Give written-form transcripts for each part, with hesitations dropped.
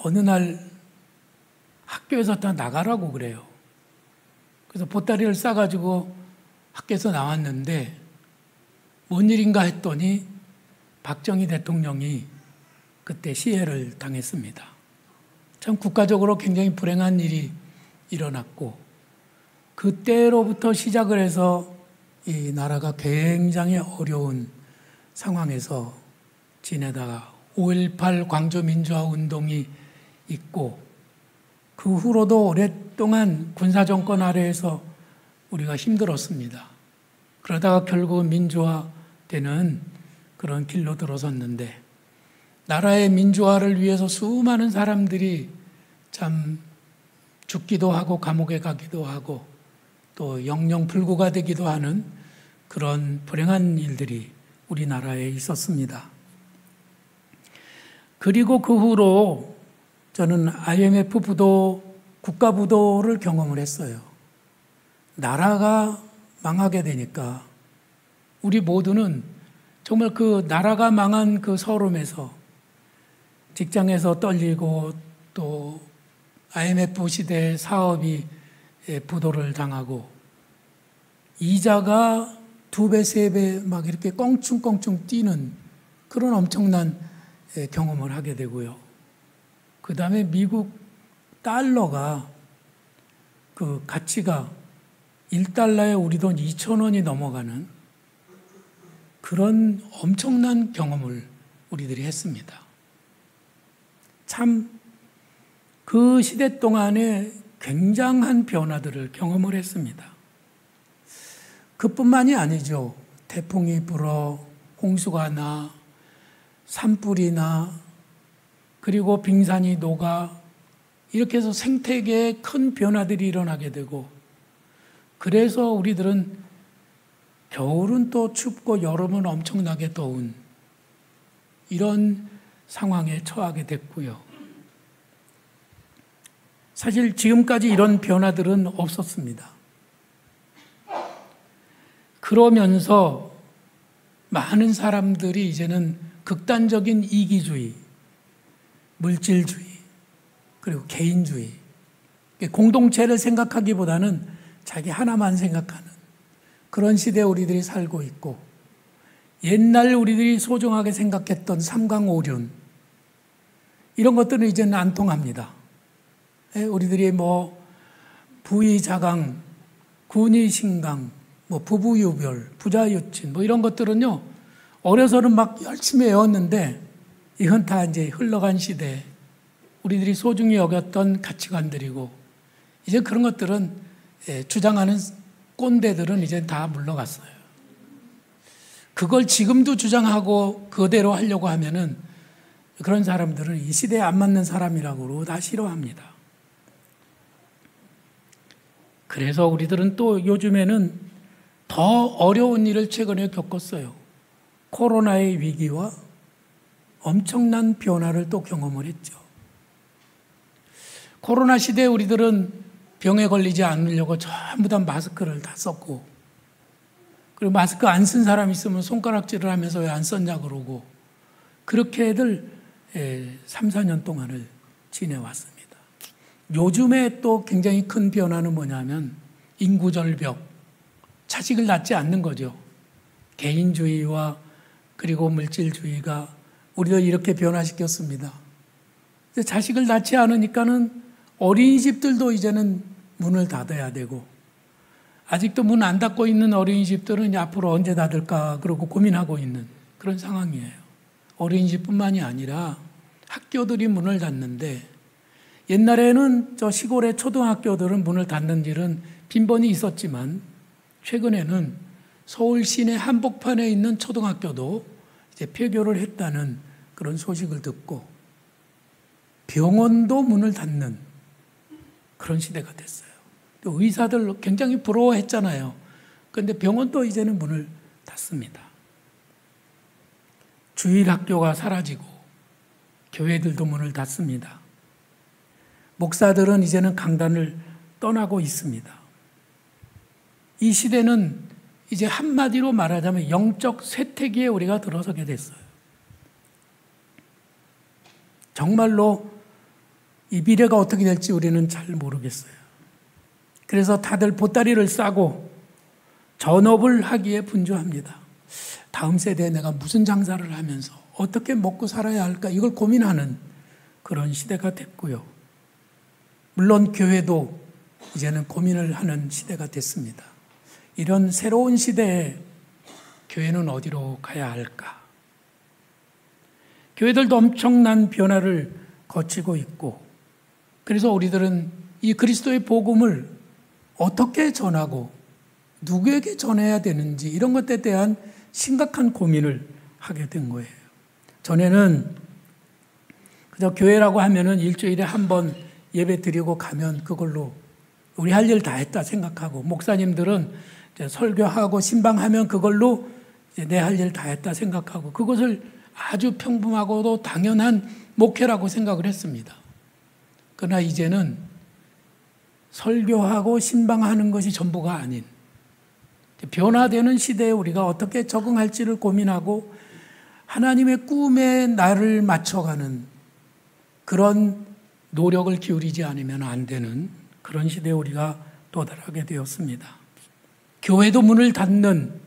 어느 날 학교에서 다 나가라고 그래요. 그래서 보따리를 싸가지고 학교에서 나왔는데 뭔 일인가 했더니 박정희 대통령이 그때 시해를 당했습니다. 참 국가적으로 굉장히 불행한 일이 일어났고 그때로부터 시작을 해서 이 나라가 굉장히 어려운 상황에서 지내다가 5.18 광주민주화운동이 있고 그 후로도 오랫동안 군사정권 아래에서 우리가 힘들었습니다. 그러다가 결국은 민주화되는 그런 길로 들어섰는데 나라의 민주화를 위해서 수많은 사람들이 참 죽기도 하고 감옥에 가기도 하고 또 영영 불구가 되기도 하는 그런 불행한 일들이 우리나라에 있었습니다. 그리고 그 후로 저는 IMF 부도, 국가 부도를 경험을 했어요. 나라가 망하게 되니까 우리 모두는 정말 그 나라가 망한 그 서름에서 직장에서 떨리고 또 IMF 시대의 사업이 부도를 당하고 이자가 2배, 3배 막 이렇게 껑충껑충 뛰는 그런 엄청난 경험을 하게 되고요. 그 다음에 미국 달러가 그 가치가 1달러에 우리 돈 2,000원이 넘어가는 그런 엄청난 경험을 우리들이 했습니다. 참 그 시대 동안에 굉장한 변화들을 경험을 했습니다. 그뿐만이 아니죠. 태풍이 불어, 홍수가 나, 산불이 나, 그리고 빙산이 녹아 이렇게 해서 생태계에 큰 변화들이 일어나게 되고 그래서 우리들은 겨울은 또 춥고 여름은 엄청나게 더운 이런 상황에 처하게 됐고요. 사실 지금까지 이런 변화들은 없었습니다. 그러면서 많은 사람들이 이제는 극단적인 이기주의, 물질주의, 그리고 개인주의, 공동체를 생각하기보다는 자기 하나만 생각하는 그런 시대에 우리들이 살고 있고 옛날 우리들이 소중하게 생각했던 삼강오륜 이런 것들은 이제는 안 통합니다. 우리들이 뭐 부의자강, 군의신강, 뭐 부부유별, 부자유친 뭐 이런 것들은요 어려서는 막 열심히 외웠는데 이건 다 이제 흘러간 시대 우리들이 소중히 여겼던 가치관들이고 이제 그런 것들은 주장하는 꼰대들은 이제 다 물러갔어요. 그걸 지금도 주장하고 그대로 하려고 하면은 그런 사람들은 이 시대에 안 맞는 사람이라고 다 싫어합니다. 그래서 우리들은 또 요즘에는 더 어려운 일을 최근에 겪었어요. 코로나의 위기와 엄청난 변화를 또 경험을 했죠. 코로나 시대에 우리들은 병에 걸리지 않으려고 전부 다 마스크를 다 썼고 그리고 마스크 안 쓴 사람 있으면 손가락질을 하면서 왜 안 썼냐 그러고 그렇게들 3, 4년 동안을 지내왔습니다. 요즘에 또 굉장히 큰 변화는 뭐냐면 인구절벽, 자식을 낳지 않는 거죠. 개인주의와 그리고 물질주의가 우리를 이렇게 변화시켰습니다. 자식을 낳지 않으니까는 어린이집들도 이제는 문을 닫아야 되고 아직도 문 안 닫고 있는 어린이집들은 앞으로 언제 닫을까 그러고 고민하고 있는 그런 상황이에요. 어린이집뿐만이 아니라 학교들이 문을 닫는데 옛날에는 저 시골의 초등학교들은 문을 닫는 일은 빈번히 있었지만 최근에는 서울 시내 한복판에 있는 초등학교도 이제 폐교를 했다는 그런 소식을 듣고 병원도 문을 닫는 그런 시대가 됐어요. 또 의사들 굉장히 부러워했잖아요. 그런데 병원도 이제는 문을 닫습니다. 주일학교가 사라지고 교회들도 문을 닫습니다. 목사들은 이제는 강단을 떠나고 있습니다. 이 시대는 이제 한마디로 말하자면 영적 쇠퇴기에 우리가 들어서게 됐어요. 정말로 이 미래가 어떻게 될지 우리는 잘 모르겠어요. 그래서 다들 보따리를 싸고 전업을 하기에 분주합니다. 다음 세대에 내가 무슨 장사를 하면서 어떻게 먹고 살아야 할까 이걸 고민하는 그런 시대가 됐고요. 물론 교회도 이제는 고민을 하는 시대가 됐습니다. 이런 새로운 시대에 교회는 어디로 가야 할까? 교회들도 엄청난 변화를 거치고 있고, 그래서 우리들은 이 그리스도의 복음을 어떻게 전하고 누구에게 전해야 되는지 이런 것에 대한 심각한 고민을 하게 된 거예요. 전에는 그저 교회라고 하면은 일주일에 한 번 예배 드리고 가면 그걸로 우리 할 일 다 했다 생각하고, 목사님들은 이제 설교하고 신방하면 그걸로 내 할 일 다 했다 생각하고, 그것을 아주 평범하고도 당연한 목회라고 생각을 했습니다. 그러나 이제는 설교하고 신방하는 것이 전부가 아닌 변화되는 시대에 우리가 어떻게 적응할지를 고민하고 하나님의 꿈에 나를 맞춰가는 그런 노력을 기울이지 않으면 안 되는 그런 시대에 우리가 도달하게 되었습니다. 교회도 문을 닫는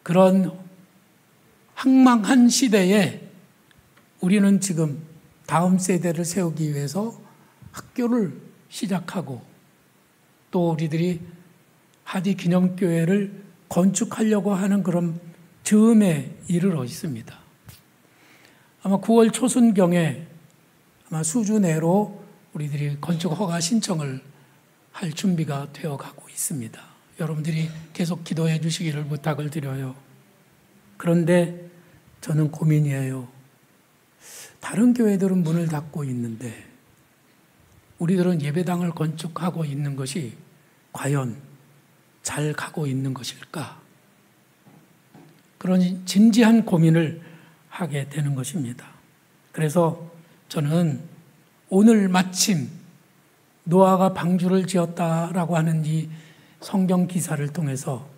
그런 황망한 시대에 우리는 지금 다음 세대를 세우기 위해서 학교를 시작하고 또 우리들이 하디 기념교회를 건축하려고 하는 그런 즈음에 이르러 있습니다. 아마 9월 초순경에 아마 수주 내로 우리들이 건축 허가 신청을 할 준비가 되어가고 있습니다. 여러분들이 계속 기도해 주시기를 부탁을 드려요. 그런데 저는 고민이에요. 다른 교회들은 문을 닫고 있는데 우리들은 예배당을 건축하고 있는 것이 과연 잘 가고 있는 것일까? 그런 진지한 고민을 하게 되는 것입니다. 그래서 저는 오늘 마침 노아가 방주를 지었다라고 하는 이 성경 기사를 통해서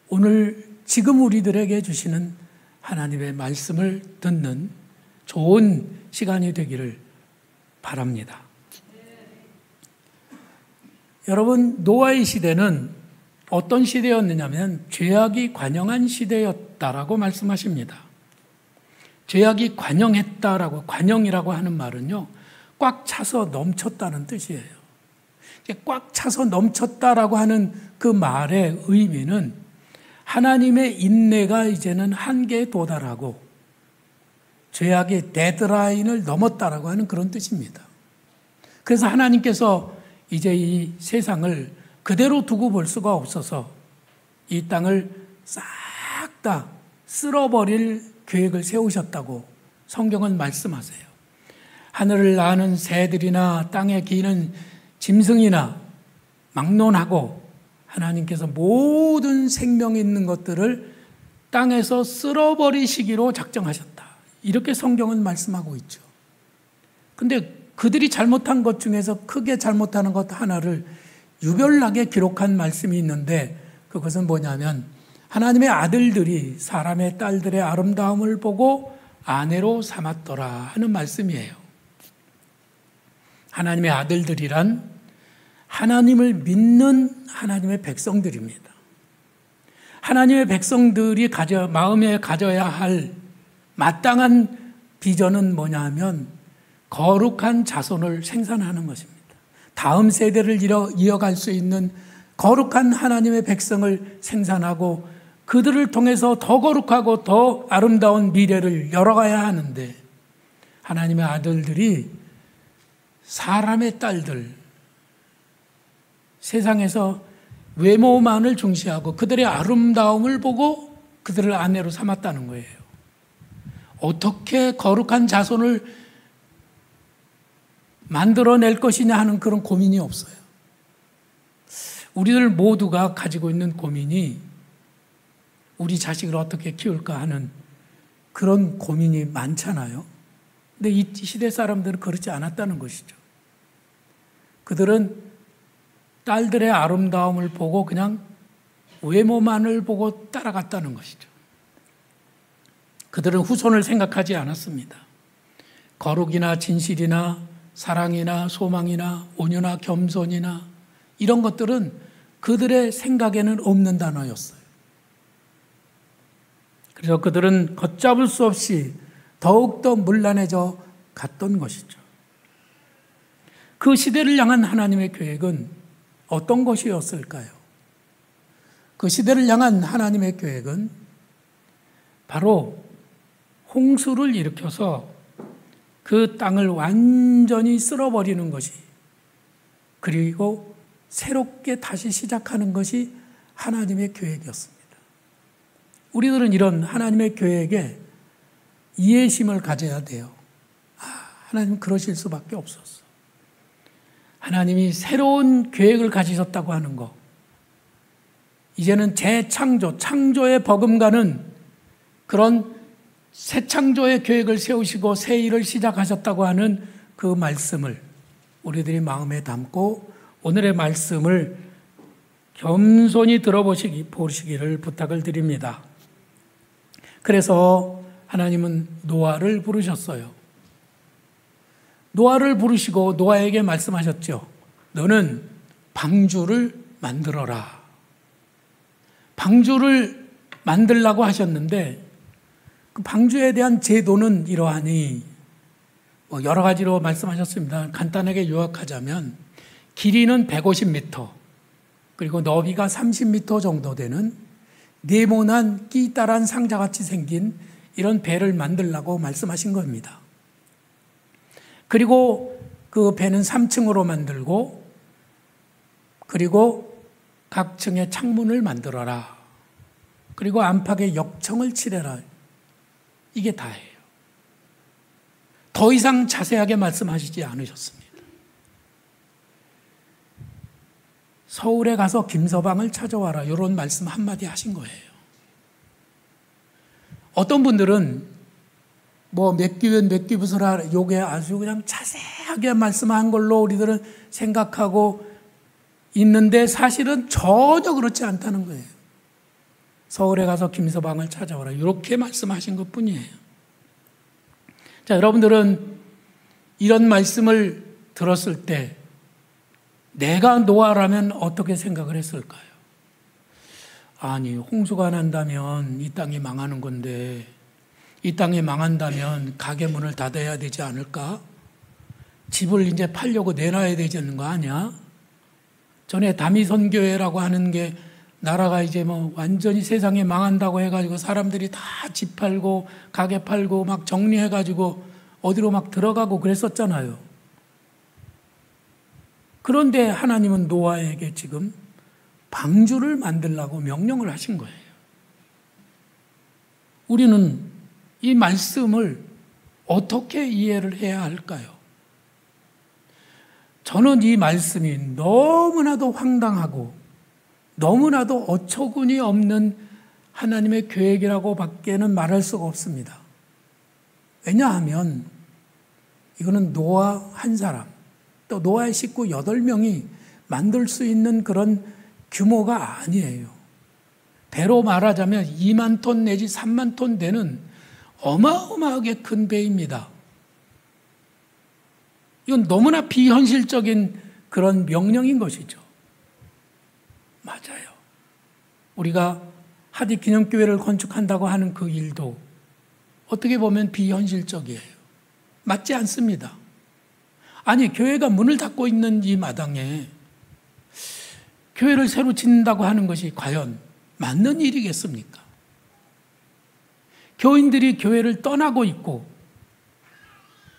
오늘 지금 우리들에게 주시는 하나님의 말씀을 듣는 좋은 시간이 되기를 바랍니다. 여러분, 노아의 시대는 어떤 시대였느냐면 죄악이 관영한 시대였다라고 말씀하십니다. 죄악이 관영했다라고, 관영이라고 하는 말은요, 꽉 차서 넘쳤다는 뜻이에요. 꽉 차서 넘쳤다라고 하는 그 말의 의미는 하나님의 인내가 이제는 한계에 도달하고 죄악의 데드라인을 넘었다라고 하는 그런 뜻입니다. 그래서 하나님께서 이제 이 세상을 그대로 두고 볼 수가 없어서 이 땅을 싹 다 쓸어버릴 계획을 세우셨다고 성경은 말씀하세요. 하늘을 나는 새들이나 땅에 기는 짐승이나 막론하고 하나님께서 모든 생명 있는 것들을 땅에서 쓸어버리시기로 작정하셨다. 이렇게 성경은 말씀하고 있죠. 근데 그들이 잘못한 것 중에서 크게 잘못하는 것 하나를 유별나게 기록한 말씀이 있는데 그것은 뭐냐면 하나님의 아들들이 사람의 딸들의 아름다움을 보고 아내로 삼았더라 하는 말씀이에요. 하나님의 아들들이란 하나님을 믿는 하나님의 백성들입니다. 하나님의 백성들이 마음에 가져야 할 마땅한 비전은 뭐냐면 거룩한 자손을 생산하는 것입니다. 다음 세대를 이어갈 수 있는 거룩한 하나님의 백성을 생산하고 그들을 통해서 더 거룩하고 더 아름다운 미래를 열어가야 하는데 하나님의 아들들이 사람의 딸들, 세상에서 외모만을 중시하고 그들의 아름다움을 보고 그들을 아내로 삼았다는 거예요. 어떻게 거룩한 자손을 만들어낼 것이냐 하는 그런 고민이 없어요. 우리들 모두가 가지고 있는 고민이 우리 자식을 어떻게 키울까 하는 그런 고민이 많잖아요. 근데 이 시대 사람들은 그렇지 않았다는 것이죠. 그들은 딸들의 아름다움을 보고 그냥 외모만을 보고 따라갔다는 것이죠. 그들은 후손을 생각하지 않았습니다. 거룩이나 진실이나 사랑이나 소망이나 온유나 겸손이나 이런 것들은 그들의 생각에는 없는 단어였어요. 그래서 그들은 걷잡을 수 없이 더욱더 문란해져 갔던 것이죠. 그 시대를 향한 하나님의 계획은 어떤 것이었을까요? 그 시대를 향한 하나님의 계획은 바로 홍수를 일으켜서 그 땅을 완전히 쓸어버리는 것이, 그리고 새롭게 다시 시작하는 것이 하나님의 계획이었습니다. 우리들은 이런 하나님의 계획에 이해심을 가져야 돼요. 하나님 그러실 수밖에 없었어. 하나님이 새로운 계획을 가지셨다고 하는 것, 이제는 재창조, 창조에 버금가는 그런 새 창조의 계획을 세우시고 새 일을 시작하셨다고 하는 그 말씀을 우리들이 마음에 담고 오늘의 말씀을 겸손히 들어보시기를 부탁을 드립니다. 그래서 하나님은 노아를 부르셨어요. 노아를 부르시고 노아에게 말씀하셨죠. 너는 방주를 만들어라. 방주를 만들라고 하셨는데 그 방주에 대한 제도는 이러하니 여러 가지로 말씀하셨습니다. 간단하게 요약하자면 길이는 150m, 그리고 너비가 30m 정도 되는 네모난 끼다란 상자같이 생긴 이런 배를 만들라고 말씀하신 겁니다. 그리고 그 배는 3층으로 만들고, 그리고 각 층에 창문을 만들어라. 그리고 안팎에 역청을 칠해라. 이게 다예요. 더 이상 자세하게 말씀하시지 않으셨습니다. 서울에 가서 김서방을 찾아와라. 이런 말씀 한마디 하신 거예요. 어떤 분들은 몇 기면 몇 기부서라, 요게 아주 그냥 자세하게 말씀한 걸로 우리들은 생각하고 있는데 사실은 전혀 그렇지 않다는 거예요. 서울에 가서 김서방을 찾아오라. 이렇게 말씀하신 것 뿐이에요. 자, 여러분들은 이런 말씀을 들었을 때 내가 노아라면 어떻게 생각을 했을까요? 아니, 홍수가 난다면 이 땅이 망하는 건데, 이 땅이 망한다면 가게 문을 닫아야 되지 않을까? 집을 이제 팔려고 내놔야 되지 않는 거 아니야? 전에 다미선교회라고 하는 게 나라가 이제 완전히 세상에 망한다고 해가지고 사람들이 다 집 팔고 가게 팔고 막 정리해가지고 어디로 막 들어가고 그랬었잖아요. 그런데 하나님은 노아에게 지금 방주를 만들라고 명령을 하신 거예요. 우리는 이 말씀을 어떻게 이해를 해야 할까요? 저는 이 말씀이 너무나도 황당하고 너무나도 어처구니 없는 하나님의 계획이라고 밖에는 말할 수가 없습니다. 왜냐하면 이거는 노아 한 사람, 또 노아의 식구 8명이 만들 수 있는 그런 규모가 아니에요. 배로 말하자면 2만 톤 내지 3만 톤 되는 어마어마하게 큰 배입니다. 이건 너무나 비현실적인 그런 명령인 것이죠. 맞아요. 우리가 하디 기념교회를 건축한다고 하는 그 일도 어떻게 보면 비현실적이에요. 맞지 않습니다. 아니, 교회가 문을 닫고 있는 이 마당에 교회를 새로 짓는다고 하는 것이 과연 맞는 일이겠습니까? 교인들이 교회를 떠나고 있고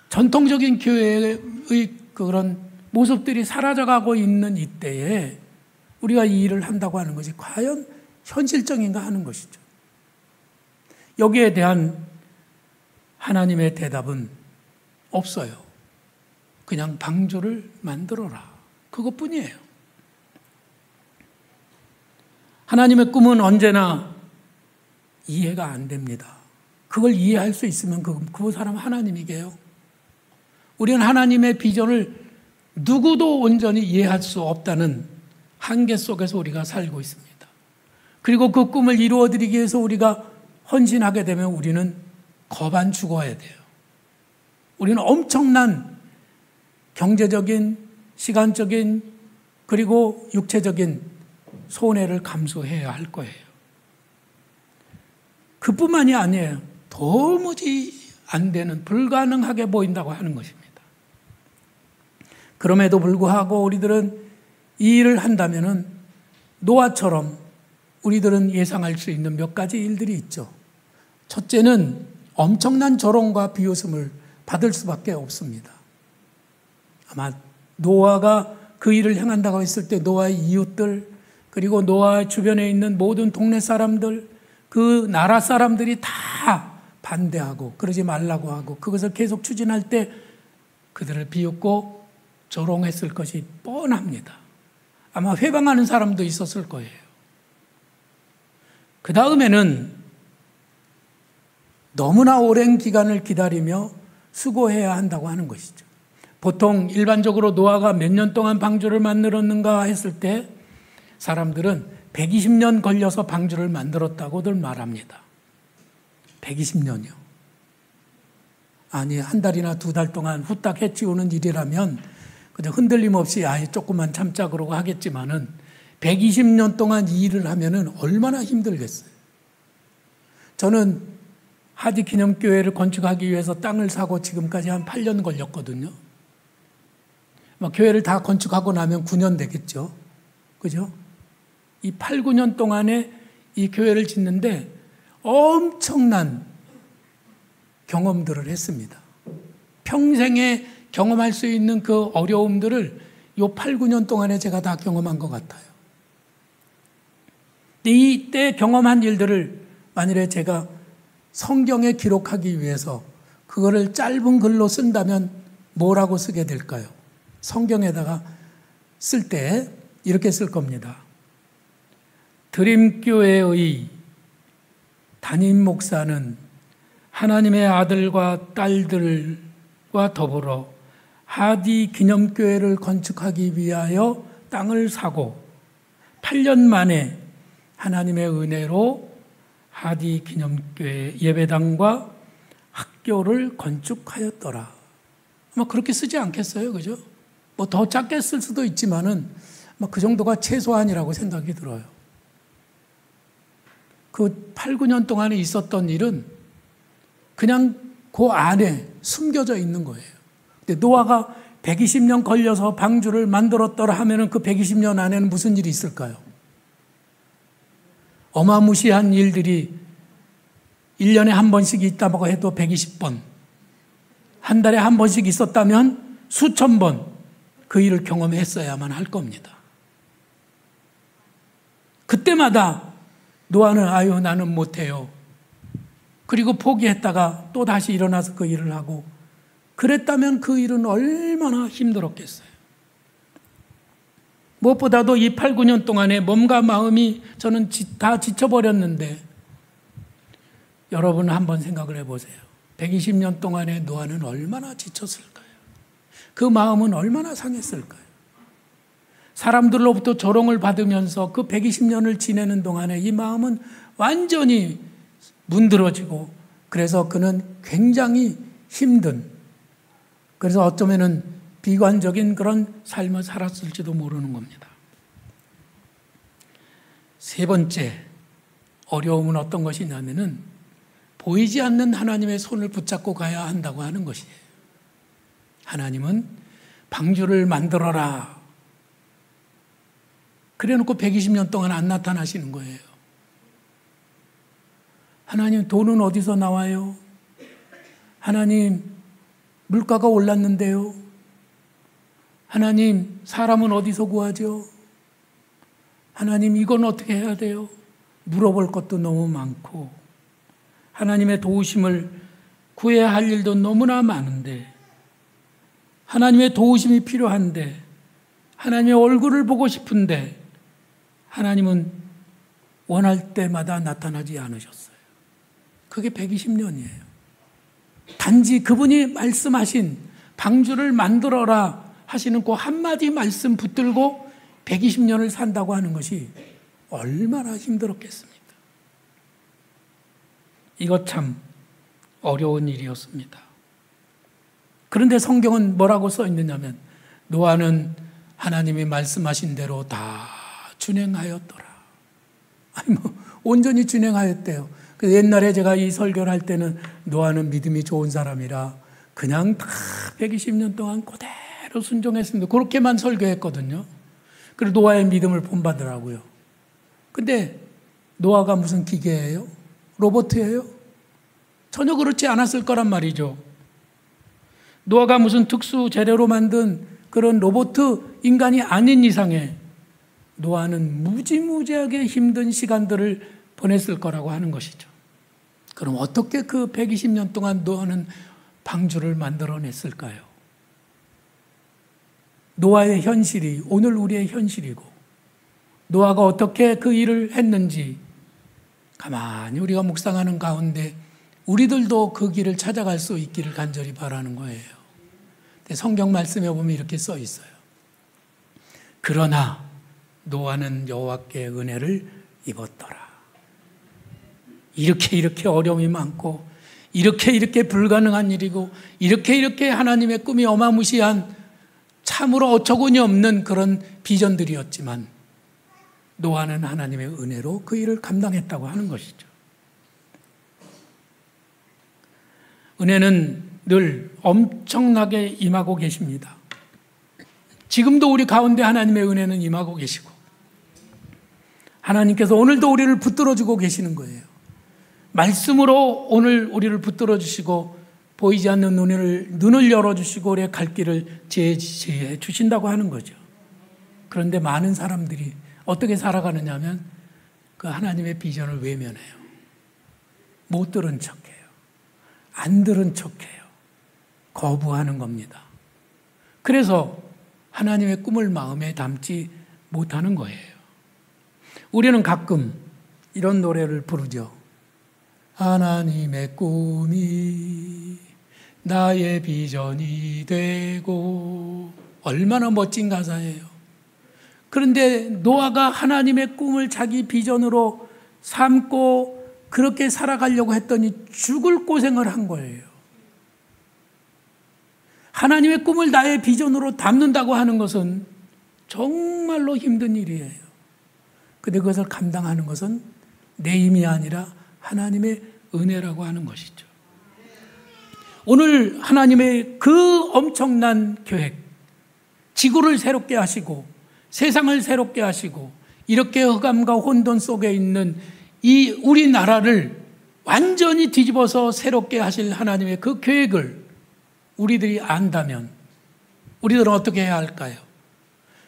전통적인 교회의 그런 모습들이 사라져가고 있는 이때에 우리가 이 일을 한다고 하는 것이 과연 현실적인가 하는 것이죠. 여기에 대한 하나님의 대답은 없어요. 그냥 방주를 만들어라. 그것뿐이에요. 하나님의 꿈은 언제나 이해가 안 됩니다. 그걸 이해할 수 있으면 그 사람 하나님이게요. 우리는 하나님의 비전을 누구도 온전히 이해할 수 없다는 한계 속에서 우리가 살고 있습니다. 그리고 그 꿈을 이루어드리기 위해서 우리가 헌신하게 되면 우리는 거반 죽어야 돼요. 우리는 엄청난 경제적인, 시간적인, 그리고 육체적인 손해를 감수해야 할 거예요. 그뿐만이 아니에요. 도무지 안 되는, 불가능하게 보인다고 하는 것입니다. 그럼에도 불구하고 우리들은 이 일을 한다면은 노아처럼 우리들은 예상할 수 있는 몇 가지 일들이 있죠. 첫째는 엄청난 조롱과 비웃음을 받을 수밖에 없습니다. 아마 노아가 그 일을 행한다고 했을 때 노아의 이웃들, 그리고 노아 주변에 있는 모든 동네 사람들, 그 나라 사람들이 다 반대하고 그러지 말라고 하고 그것을 계속 추진할 때 그들을 비웃고 조롱했을 것이 뻔합니다. 아마 회방하는 사람도 있었을 거예요. 그 다음에는 너무나 오랜 기간을 기다리며 수고해야 한다고 하는 것이죠. 보통 일반적으로 노아가 몇 년 동안 방주를 만들었는가 했을 때 사람들은 120년 걸려서 방주를 만들었다고들 말합니다. 120년이요. 아니, 한 달이나 두 달 동안 후딱 해치우는 일이라면 그냥 흔들림 없이 아예 조금만 참자 그러고 하겠지만은 120년 동안 이 일을 하면은 얼마나 힘들겠어요. 저는 하디 기념교회를 건축하기 위해서 땅을 사고 지금까지 한 8년 걸렸거든요. 교회를 다 건축하고 나면 9년 되겠죠. 그죠? 이 8, 9년 동안에 이 교회를 짓는데 엄청난 경험들을 했습니다. 평생에 경험할 수 있는 그 어려움들을 요 8, 9년 동안에 제가 다 경험한 것 같아요. 이때 경험한 일들을 만일에 제가 성경에 기록하기 위해서 그거를 짧은 글로 쓴다면 뭐라고 쓰게 될까요? 성경에다가 쓸 때 이렇게 쓸 겁니다. 드림교회의 담임 목사는 하나님의 아들과 딸들과 더불어 하디 기념교회를 건축하기 위하여 땅을 사고 8년 만에 하나님의 은혜로 하디 기념교회 예배당과 학교를 건축하였더라. 아마 그렇게 쓰지 않겠어요? 그죠? 뭐 더 작게 쓸 수도 있지만은 그 정도가 최소한이라고 생각이 들어요. 그 8, 9년 동안에 있었던 일은 그냥 그 안에 숨겨져 있는 거예요. 근데 노아가 120년 걸려서 방주를 만들었더라 하면은 그 120년 안에는 무슨 일이 있을까요? 어마무시한 일들이 1년에 한 번씩 있다고 해도 120번, 한 달에 한 번씩 있었다면 수천 번 그 일을 경험했어야만 할 겁니다. 그때마다 노아는 아유 나는 못해요. 그리고 포기했다가 또 다시 일어나서 그 일을 하고 그랬다면 그 일은 얼마나 힘들었겠어요. 무엇보다도 이 8, 9년 동안에 몸과 마음이 저는 다 지쳐버렸는데 여러분 한번 생각을 해보세요. 120년 동안에 노아는 얼마나 지쳤을까요? 그 마음은 얼마나 상했을까요? 사람들로부터 조롱을 받으면서 그 120년을 지내는 동안에 이 마음은 완전히 문드러지고 그래서 그는 굉장히 힘든, 그래서 어쩌면은 비관적인 그런 삶을 살았을지도 모르는 겁니다. 세 번째 어려움은 어떤 것이냐면은 보이지 않는 하나님의 손을 붙잡고 가야 한다고 하는 것이에요. 하나님은 방주를 만들어라. 그래 놓고 120년 동안 안 나타나시는 거예요. 하나님 돈은 어디서 나와요? 하나님 물가가 올랐는데요. 하나님 사람은 어디서 구하죠? 하나님 이건 어떻게 해야 돼요? 물어볼 것도 너무 많고 하나님의 도우심을 구해야 할 일도 너무나 많은데 하나님의 도우심이 필요한데 하나님의 얼굴을 보고 싶은데 하나님은 원할 때마다 나타나지 않으셨어요. 그게 120년이에요. 단지 그분이 말씀하신 방주를 만들어라 하시는 그 한마디 말씀 붙들고 120년을 산다고 하는 것이 얼마나 힘들었겠습니까? 이거 참 어려운 일이었습니다. 그런데 성경은 뭐라고 써 있느냐면 노아는 하나님이 말씀하신 대로 다 준행하였더라. 아니 온전히 준행하였대요. 그래서 옛날에 제가 이 설교를 할 때는 노아는 믿음이 좋은 사람이라 그냥 다 120년 동안 그대로 순종했습니다. 그렇게만 설교했거든요. 그리고 노아의 믿음을 본받으라고요. 근데 노아가 무슨 기계예요? 로봇이에요? 전혀 그렇지 않았을 거란 말이죠. 노아가 무슨 특수 재료로 만든 그런 로봇 인간이 아닌 이상에 노아는 무지무지하게 힘든 시간들을 보냈을 거라고 하는 것이죠. 그럼 어떻게 그 120년 동안 노아는 방주를 만들어냈을까요? 노아의 현실이 오늘 우리의 현실이고 노아가 어떻게 그 일을 했는지 가만히 우리가 묵상하는 가운데 우리들도 그 길을 찾아갈 수 있기를 간절히 바라는 거예요. 성경 말씀에 보면 이렇게 써 있어요. 그러나 노아는 여호와께 은혜를 입었더라. 이렇게 어려움이 많고 이렇게 불가능한 일이고 이렇게 하나님의 꿈이 어마무시한 참으로 어처구니 없는 그런 비전들이었지만 노아는 하나님의 은혜로 그 일을 감당했다고 하는 것이죠. 은혜는 늘 엄청나게 임하고 계십니다. 지금도 우리 가운데 하나님의 은혜는 임하고 계시고 하나님께서 오늘도 우리를 붙들어주고 계시는 거예요. 말씀으로 오늘 우리를 붙들어주시고 보이지 않는 눈을 열어주시고 우리의 갈 길을 제시해 주신다고 하는 거죠. 그런데 많은 사람들이 어떻게 살아가느냐 하면 그 하나님의 비전을 외면해요. 못 들은 척해요. 안 들은 척해요. 거부하는 겁니다. 그래서 하나님의 꿈을 마음에 담지 못하는 거예요. 우리는 가끔 이런 노래를 부르죠. 하나님의 꿈이 나의 비전이 되고 얼마나 멋진 가사예요. 그런데 노아가 하나님의 꿈을 자기 비전으로 삼고 그렇게 살아가려고 했더니 죽을 고생을 한 거예요. 하나님의 꿈을 나의 비전으로 담는다고 하는 것은 정말로 힘든 일이에요. 근데 그것을 감당하는 것은 내 힘이 아니라 하나님의 은혜라고 하는 것이죠. 오늘 하나님의 그 엄청난 계획, 지구를 새롭게 하시고 세상을 새롭게 하시고 이렇게 흑암과 혼돈 속에 있는 이 우리나라를 완전히 뒤집어서 새롭게 하실 하나님의 그 계획을 우리들이 안다면 우리들은 어떻게 해야 할까요?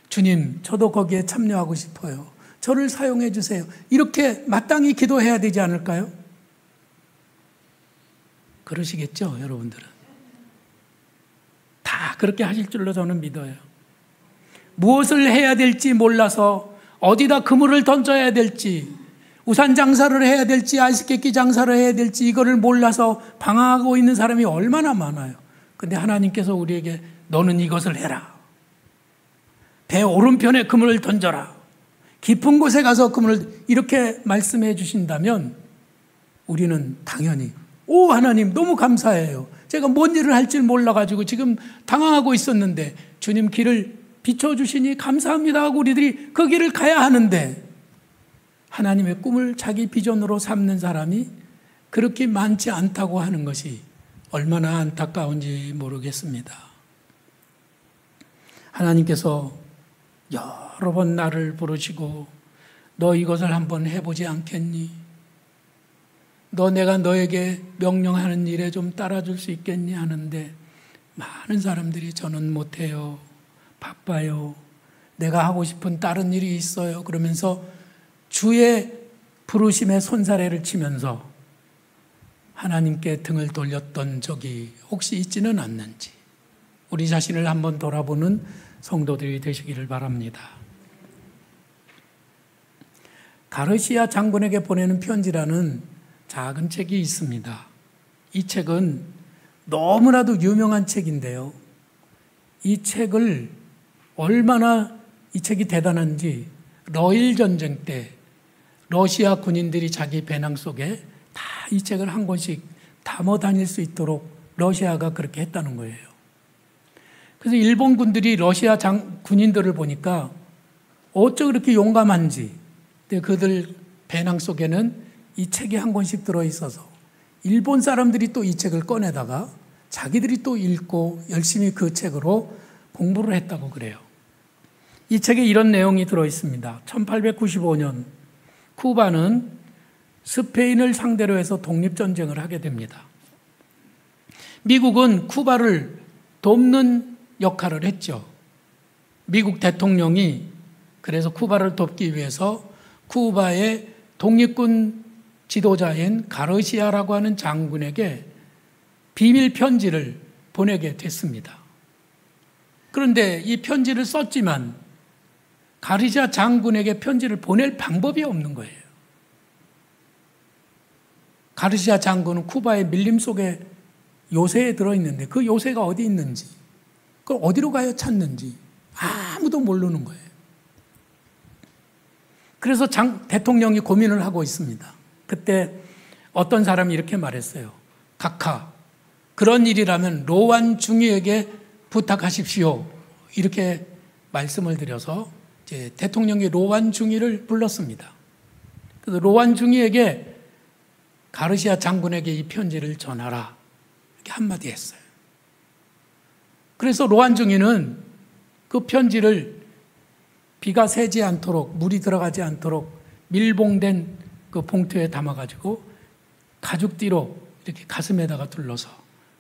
주님, 저도 거기에 참여하고 싶어요. 저를 사용해 주세요. 이렇게 마땅히 기도해야 되지 않을까요? 그러시겠죠, 여러분들은? 다 그렇게 하실 줄로 저는 믿어요. 무엇을 해야 될지 몰라서 어디다 그물을 던져야 될지, 우산 장사를 해야 될지 아이스케이크 장사를 해야 될지 이거를 몰라서 방황하고 있는 사람이 얼마나 많아요. 근데 하나님께서 우리에게 너는 이것을 해라. 배 오른편에 그물을 던져라. 깊은 곳에 가서 그물을 이렇게 말씀해 주신다면 우리는 당연히 오 하나님 너무 감사해요. 제가 뭔 일을 할지 몰라가지고 지금 당황하고 있었는데 주님 길을 비춰주시니 감사합니다 하고 우리들이 그 길을 가야 하는데 하나님의 꿈을 자기 비전으로 삼는 사람이 그렇게 많지 않다고 하는 것이 얼마나 안타까운지 모르겠습니다. 하나님께서 여러 번 나를 부르시고 너 이것을 한번 해보지 않겠니? 너 내가 너에게 명령하는 일에 좀 따라줄 수 있겠니? 하는데 많은 사람들이 저는 못해요. 바빠요. 내가 하고 싶은 다른 일이 있어요. 그러면서 주의 부르심에 손사래를 치면서 하나님께 등을 돌렸던 적이 혹시 있지는 않는지 우리 자신을 한번 돌아보는 성도들이 되시기를 바랍니다. 가르시아 장군에게 보내는 편지라는 작은 책이 있습니다. 이 책은 너무나도 유명한 책인데요. 이 책을 얼마나 이 책이 대단한지 러일 전쟁 때 러시아 군인들이 자기 배낭 속에 다 이 책을 한 권씩 담아 다닐 수 있도록 러시아가 그렇게 했다는 거예요. 그래서 일본군들이 러시아 군인들을 보니까 어쩌 그렇게 용감한지. 근데 그들 배낭 속에는 이 책이 한 권씩 들어있어서 일본 사람들이 또 이 책을 꺼내다가 자기들이 또 읽고 열심히 그 책으로 공부를 했다고 그래요. 이 책에 이런 내용이 들어있습니다. 1895년 쿠바는 스페인을 상대로 해서 독립전쟁을 하게 됩니다. 미국은 쿠바를 돕는 역할을 했죠. 미국 대통령이 그래서 쿠바를 돕기 위해서 쿠바의 독립군 지도자인 가르시아라고 하는 장군에게 비밀 편지를 보내게 됐습니다. 그런데 이 편지를 썼지만 가르시아 장군에게 편지를 보낼 방법이 없는 거예요. 가르시아 장군은 쿠바의 밀림 속에 요새에 들어있는데 그 요새가 어디 있는지, 그걸 어디로 가야 찾는지 아무도 모르는 거예요. 그래서 대통령이 고민을 하고 있습니다. 그때 어떤 사람이 이렇게 말했어요. 각하, 그런 일이라면 로완 중위에게 부탁하십시오. 이렇게 말씀을 드려서 이제 대통령이 로완 중위를 불렀습니다. 그래서 로완 중위에게 가르시아 장군에게 이 편지를 전하라. 이렇게 한마디 했어요. 그래서 로완 중위는 그 편지를 비가 새지 않도록, 물이 들어가지 않도록 밀봉된 그 봉투에 담아가지고 가죽띠로 이렇게 가슴에다가 둘러서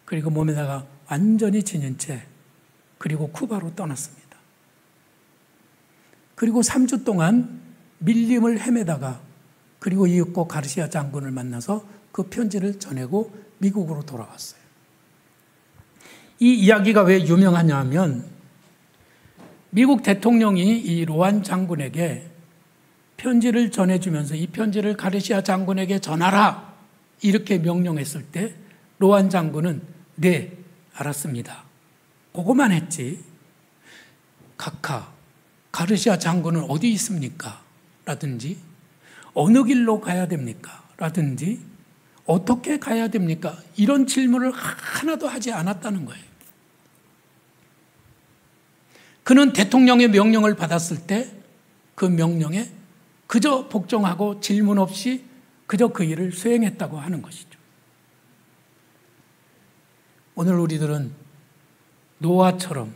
그리고 몸에다가 완전히 지닌 채 그리고 쿠바로 떠났습니다. 그리고 3주 동안 밀림을 헤매다가 그리고 이윽고 가르시아 장군을 만나서 그 편지를 전하고 미국으로 돌아왔어요. 이 이야기가 왜 유명하냐 하면 미국 대통령이 이 로완 장군에게 편지를 전해주면서 이 편지를 가르시아 장군에게 전하라 이렇게 명령했을 때 로완 장군은 네, 알았습니다. 그거만 했지. 각하, 가르시아 장군은 어디 있습니까? 라든지 어느 길로 가야 됩니까? 라든지 어떻게 가야 됩니까? 이런 질문을 하나도 하지 않았다는 거예요. 그는 대통령의 명령을 받았을 때 그 명령에 그저 복종하고 질문 없이 그저 그 일을 수행했다고 하는 것이죠. 오늘 우리들은 노아처럼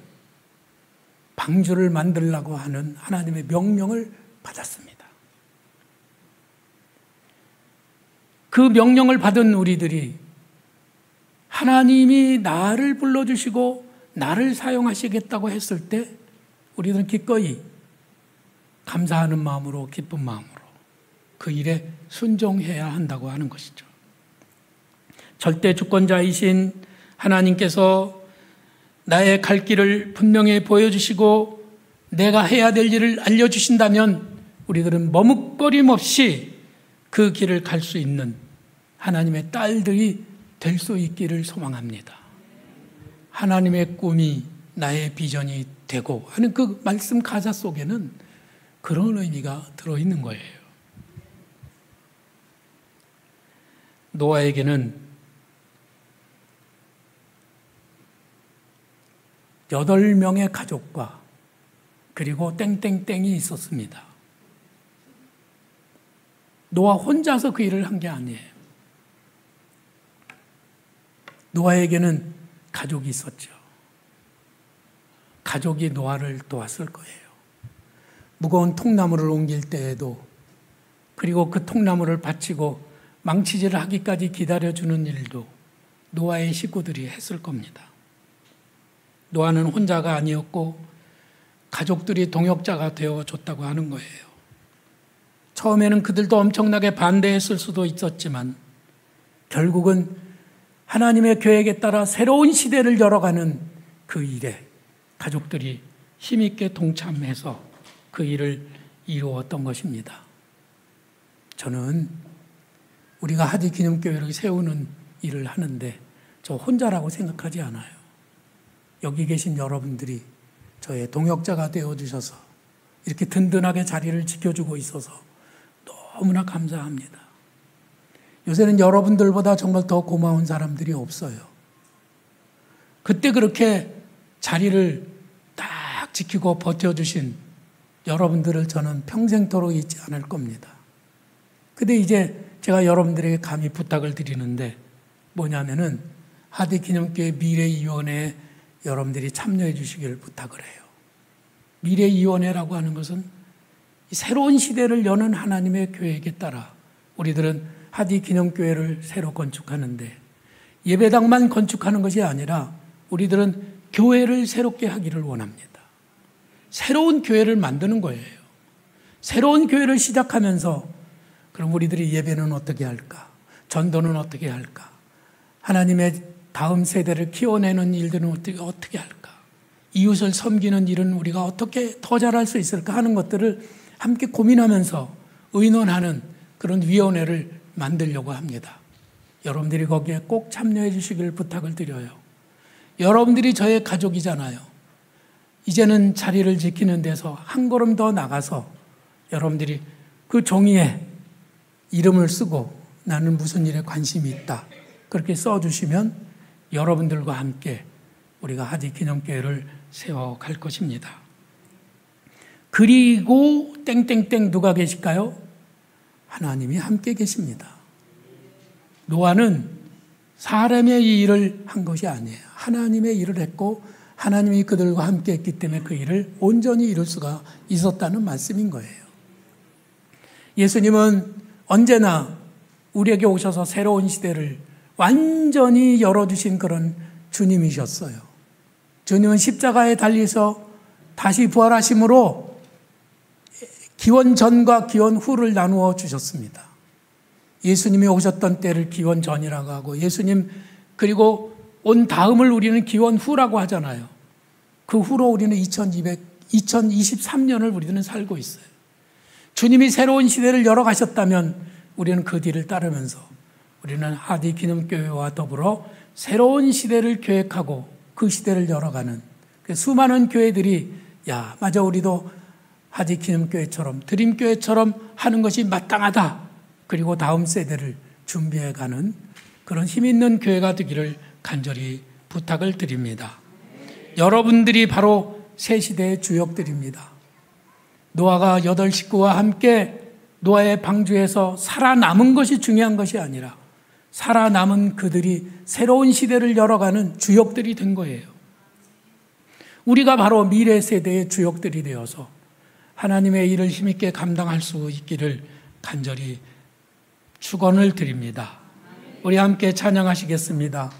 방주를 만들라고 하는 하나님의 명령을 받았습니다. 그 명령을 받은 우리들이 하나님이 나를 불러주시고 나를 사용하시겠다고 했을 때 우리들은 기꺼이 감사하는 마음으로 기쁜 마음으로 그 일에 순종해야 한다고 하는 것이죠. 절대 주권자이신 하나님께서 나의 갈 길을 분명히 보여주시고 내가 해야 될 일을 알려주신다면 우리들은 머뭇거림 없이 그 길을 갈 수 있는 하나님의 딸들이 될 수 있기를 소망합니다. 하나님의 꿈이 나의 비전이 되고 하는 그 말씀 가사 속에는 그런 의미가 들어있는 거예요. 노아에게는 8명의 가족과 그리고 땡땡땡이 있었습니다. 노아 혼자서 그 일을 한 게 아니에요. 노아에게는 가족이 있었죠. 가족이 노아를 도왔을 거예요. 무거운 통나무를 옮길 때에도 그리고 그 통나무를 받치고 망치질을 하기까지 기다려주는 일도 노아의 식구들이 했을 겁니다. 노아는 혼자가 아니었고 가족들이 동역자가 되어줬다고 하는 거예요. 처음에는 그들도 엄청나게 반대했을 수도 있었지만 결국은 하나님의 계획에 따라 새로운 시대를 열어가는 그 일에 가족들이 힘있게 동참해서 그 일을 이루었던 것입니다. 저는 우리가 하디 기념교회를 세우는 일을 하는데 저 혼자라고 생각하지 않아요. 여기 계신 여러분들이 저의 동역자가 되어주셔서 이렇게 든든하게 자리를 지켜주고 있어서 너무나 감사합니다. 요새는 여러분들보다 정말 더 고마운 사람들이 없어요. 그때 그렇게 자리를 딱 지키고 버텨주신 여러분들을 저는 평생토록 잊지 않을 겁니다. 근데 이제 제가 여러분들에게 감히 부탁을 드리는데 뭐냐면은 하디기념교회 미래위원회에 여러분들이 참여해 주시기를 부탁을 해요. 미래위원회라고 하는 것은 새로운 시대를 여는 하나님의 계획에 따라 우리들은 하디기념교회를 새로 건축하는데 예배당만 건축하는 것이 아니라 우리들은 교회를 새롭게 하기를 원합니다. 새로운 교회를 만드는 거예요. 새로운 교회를 시작하면서 그럼 우리들이 예배는 어떻게 할까? 전도는 어떻게 할까? 하나님의 다음 세대를 키워내는 일들은 어떻게 할까? 이웃을 섬기는 일은 우리가 어떻게 더 잘할 수 있을까 하는 것들을 함께 고민하면서 의논하는 그런 위원회를 만들려고 합니다. 여러분들이 거기에 꼭 참여해 주시길 부탁을 드려요. 여러분들이 저의 가족이잖아요. 이제는 자리를 지키는 데서 한 걸음 더 나가서 여러분들이 그 종이에 이름을 쓰고 나는 무슨 일에 관심이 있다. 그렇게 써주시면 여러분들과 함께 우리가 하디기념교회를 세워갈 것입니다. 그리고 땡땡땡 누가 계실까요? 하나님이 함께 계십니다. 노아는 사람의 이 일을 한 것이 아니에요. 하나님의 일을 했고 하나님이 그들과 함께 했기 때문에 그 일을 온전히 이룰 수가 있었다는 말씀인 거예요. 예수님은 언제나 우리에게 오셔서 새로운 시대를 완전히 열어주신 그런 주님이셨어요. 주님은 십자가에 달려서 다시 부활하심으로 기원 전과 기원 후를 나누어 주셨습니다. 예수님이 오셨던 때를 기원 전이라고 하고 예수님 그리고 온 다음을 우리는 기원 후라고 하잖아요. 그 후로 우리는 2023년을 우리는 살고 있어요. 주님이 새로운 시대를 열어가셨다면 우리는 그 뒤를 따르면서 우리는 하디기념교회와 더불어 새로운 시대를 계획하고 그 시대를 열어가는 수많은 교회들이 맞아 우리도 하디기념교회처럼 드림교회처럼 하는 것이 마땅하다. 그리고 다음 세대를 준비해가는 그런 힘 있는 교회가 되기를 간절히 부탁을 드립니다. 여러분들이 바로 새 시대의 주역들입니다. 노아가 8 식구와 함께 노아의 방주에서 살아남은 것이 중요한 것이 아니라 살아남은 그들이 새로운 시대를 열어가는 주역들이 된 거예요. 우리가 바로 미래 세대의 주역들이 되어서 하나님의 일을 힘있게 감당할 수 있기를 간절히 축원을 드립니다. 우리 함께 찬양하시겠습니다.